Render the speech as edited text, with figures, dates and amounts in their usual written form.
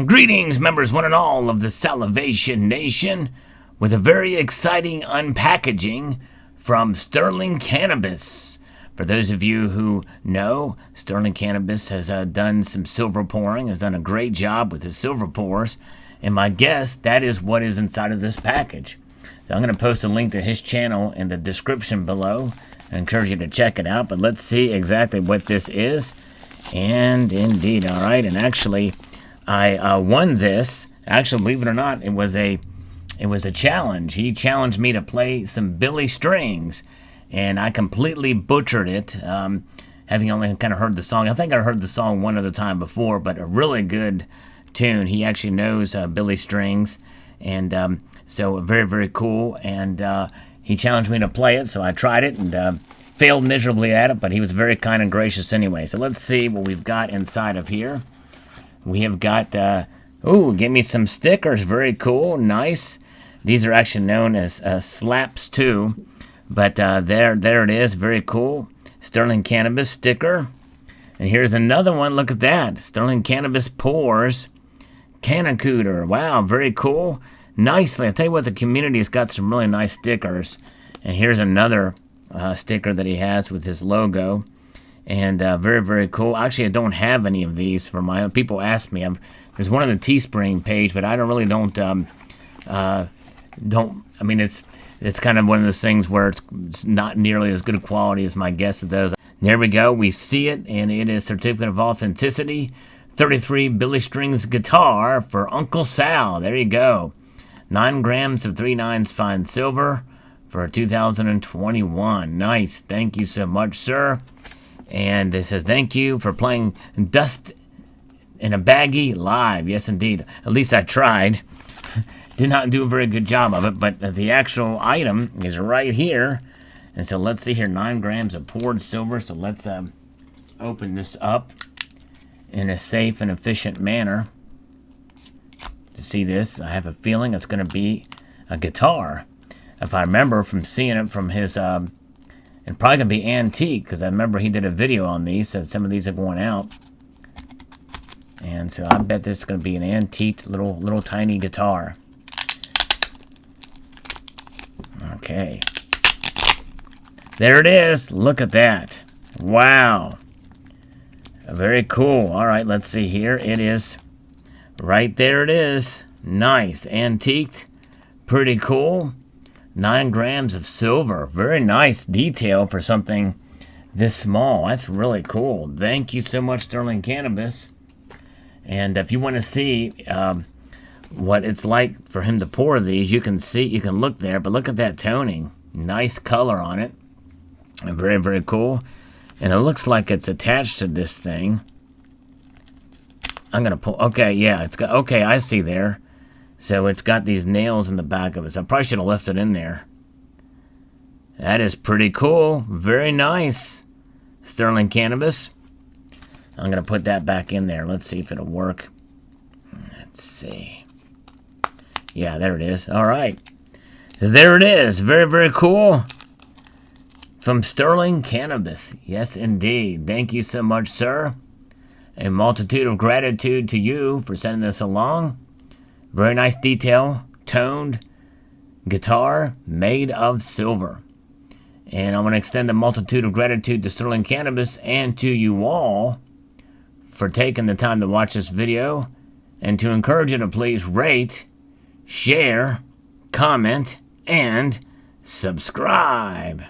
Greetings, members one and all of the Salivation Nation, with a very exciting unpackaging from Sterling Cannabis. For those of you who know, Sterling Cannabis has done some silver pouring, has done a great job with his silver pours, and my guess, that is what is inside of this package. So I'm going to post a link to his channel in the description below. I encourage you to check it out, but let's see exactly what this is. And indeed, all right, and actually, I won this. Actually, believe it or not, it was a challenge. He challenged me to play some Billy Strings, and I completely butchered it, having only kind of heard the song. I think I heard the song one other time before, but a really good tune. He actually knows Billy Strings, and so very, very cool. And he challenged me to play it, so I tried it and failed miserably at it, but he was very kind and gracious anyway. So let's see what we've got inside of here. We have got, give me some stickers. Very cool. Nice. These are actually known as slaps too. But there it is. Very cool. Sterling Cannabis sticker. And here's another one. Look at that. Sterling Cannabis Pours. Cannacooter. Wow, very cool. Nicely. I'll tell you what, the community has got some really nice stickers. And here's another sticker that he has with his logo. And very, very cool. Actually, I don't have any of these for my own. People ask me. There's one on the Teespring page, but I don't. I mean, it's kind of one of those things where it's not nearly as good a quality as my guess of those. There we go. We see it, and it is Certificate of Authenticity. 33 Billy Strings guitar for Uncle Sal. There you go. 9 grams of 3/9 fine silver for 2021. Nice. Thank you so much, sir. And it says, thank you for playing Dust in a Baggie live. Yes, indeed. At least I tried. Did not do a very good job of it, but the actual item is right here. And so let's see here, 9 grams of poured silver. So let's open this up in a safe and efficient manner. To see this, I have a feeling it's going to be a guitar. If I remember from seeing it from his... and probably going to be antique, because I remember he did a video on these, said some of these are going out. And so I bet this is going to be an antique little tiny guitar. Okay. There it is. Look at that. Wow. Very cool. All right, let's see here. It is. Right there it is. Nice. Antiqued. Pretty cool. 9 grams of silver. Very nice detail for something this small. That's really cool. Thank you so much, Sterling Cannabis. And if you want to see what it's like for him to pour these, you can look there, but look at that toning. Nice color on it. Very, very cool. And it looks like it's attached to this thing. I'm going to pull. Okay, yeah, it's got, okay, I see there. So it's got these nails in the back of it. So I probably should have left it in there. That is pretty cool. Very nice. Sterling Cannabis. I'm going to put that back in there. Let's see if it'll work. Let's see. Yeah, there it is. All right. There it is. Very, very cool. From Sterling Cannabis. Yes, indeed. Thank you so much, sir. A multitude of gratitude to you for sending this along. Very nice detail, toned guitar made of silver. And I want to extend a multitude of gratitude to Sterling Cannabis and to you all for taking the time to watch this video, and to encourage you to please rate, share, comment, and subscribe.